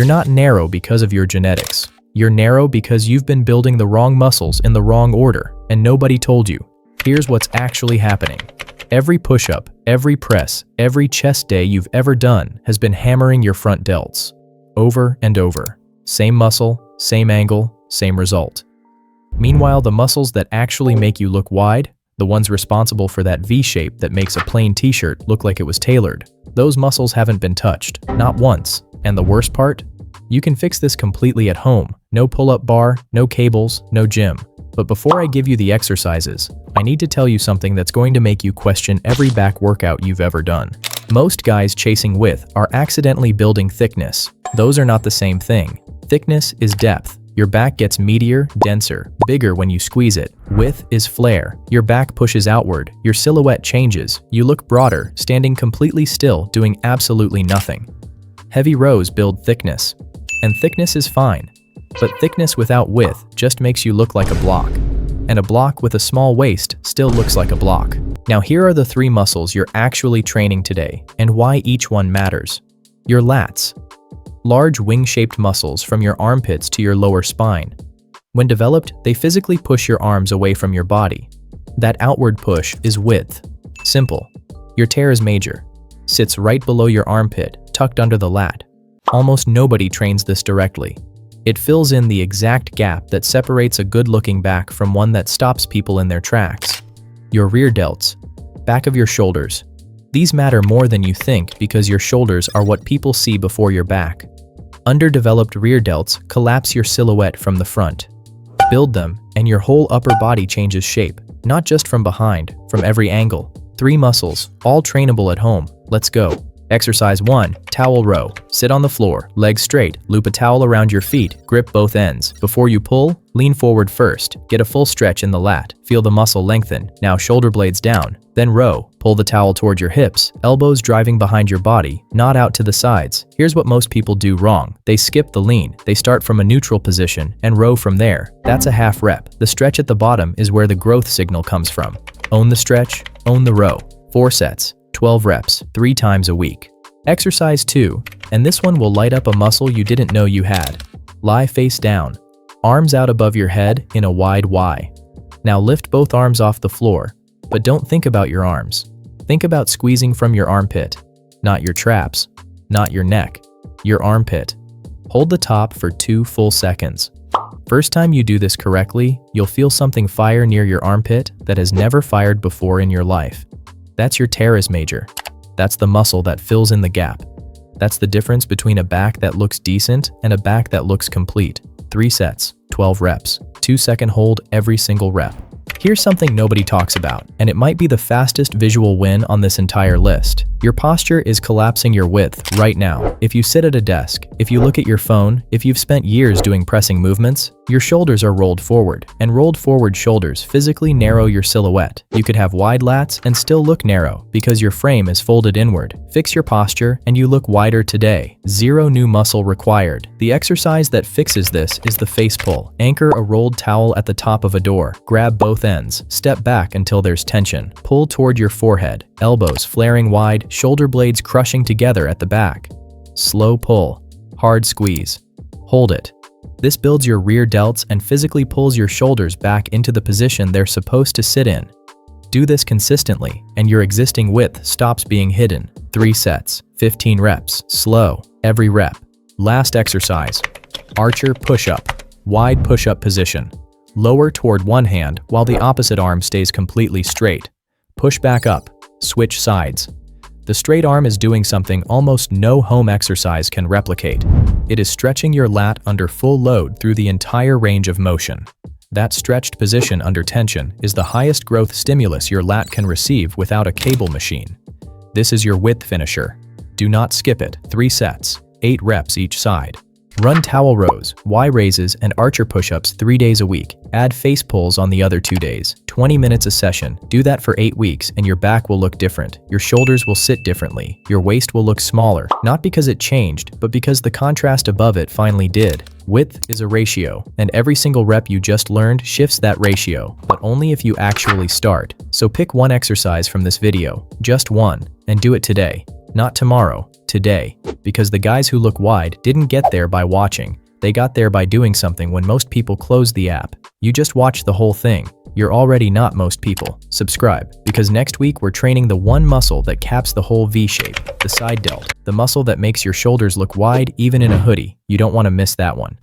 You're not narrow because of your genetics. You're narrow because you've been building the wrong muscles in the wrong order, and nobody told you. Here's what's actually happening. Every push-up, every press, every chest day you've ever done has been hammering your front delts. Over and over. Same muscle, same angle, same result. Meanwhile, the muscles that actually make you look wide, the ones responsible for that V shape that makes a plain t-shirt look like it was tailored, those muscles haven't been touched, not once. And the worst part? You can fix this completely at home. No pull-up bar, no cables, no gym. But before I give you the exercises, I need to tell you something that's going to make you question every back workout you've ever done. Most guys chasing width are accidentally building thickness. Those are not the same thing. Thickness is depth. Your back gets meatier, denser, bigger when you squeeze it. Width is flare. Your back pushes outward, your silhouette changes, you look broader, standing completely still, doing absolutely nothing. Heavy rows build thickness. And thickness is fine. But thickness without width just makes you look like a block. And a block with a small waist still looks like a block. Now here are the 3 muscles you're actually training today, and why each one matters. Your lats. Large wing-shaped muscles from your armpits to your lower spine. When developed, they physically push your arms away from your body. That outward push is width. Simple. Your teres major. Sits right below your armpit, tucked under the lat. Almost nobody trains this directly. It fills in the exact gap that separates a good-looking back from one that stops people in their tracks. Your rear delts. Back of your shoulders. These matter more than you think because your shoulders are what people see before your back. Underdeveloped rear delts collapse your silhouette from the front. Build them, and your whole upper body changes shape, not just from behind, from every angle. 3 muscles, all trainable at home. Let's go. Exercise 1, towel row. Sit on the floor, legs straight, loop a towel around your feet, grip both ends. Before you pull, lean forward first. Get a full stretch in the lat. Feel the muscle lengthen. Now shoulder blades down. Then row. Pull the towel toward your hips, elbows driving behind your body, not out to the sides. Here's what most people do wrong. They skip the lean. They start from a neutral position and row from there. That's a half rep. The stretch at the bottom is where the growth signal comes from. Own the stretch, own the row. 4 sets. 12 reps, 3 times a week. Exercise 2, and this one will light up a muscle you didn't know you had. Lie face down, arms out above your head in a wide Y. Now lift both arms off the floor, but don't think about your arms. Think about squeezing from your armpit, not your traps, not your neck, your armpit. Hold the top for 2 full seconds. First time you do this correctly, you'll feel something fire near your armpit that has never fired before in your life. That's your teres major. That's the muscle that fills in the gap. That's the difference between a back that looks decent and a back that looks complete. 3 sets, 12 reps, 2-second hold every single rep. Here's something nobody talks about, and it might be the fastest visual win on this entire list. Your posture is collapsing your width right now. If you sit at a desk, if you look at your phone, if you've spent years doing pressing movements, your shoulders are rolled forward, and rolled forward shoulders physically narrow your silhouette. You could have wide lats and still look narrow because your frame is folded inward. Fix your posture and you look wider today. 0 new muscle required. The exercise that fixes this is the face pull. Anchor a rolled towel at the top of a door. Grab both ends. Step back until there's tension. Pull toward your forehead. Elbows flaring wide, shoulder blades crushing together at the back. Slow pull. Hard squeeze. Hold it. This builds your rear delts and physically pulls your shoulders back into the position they're supposed to sit in. Do this consistently, and your existing width stops being hidden. 3 sets, 15 reps, slow, every rep. Last exercise, archer push-up. Wide push-up position. Lower toward one hand while the opposite arm stays completely straight. Push back up, switch sides. The straight arm is doing something almost no home exercise can replicate. It is stretching your lat under full load through the entire range of motion. That stretched position under tension is the highest growth stimulus your lat can receive without a cable machine. This is your width finisher. Do not skip it. 3 sets, 8 reps each side. Run towel rows, Y raises, and archer push-ups 3 days a week. Add face pulls on the other 2 days. 20 minutes a session. Do that for 8 weeks and your back will look different. Your shoulders will sit differently. Your waist will look smaller, not because it changed, but because the contrast above it finally did. Width is a ratio, and every single rep you just learned shifts that ratio, but only if you actually start. So pick one exercise from this video, just one, and do it today. Not tomorrow, today, because the guys who look wide didn't get there by watching. They got there by doing something when most people close the app. You just watched the whole thing. You're already not most people. Subscribe, because next week we're training the one muscle that caps the whole V shape, the side delt, the muscle that makes your shoulders look wide even in a hoodie. You don't want to miss that one.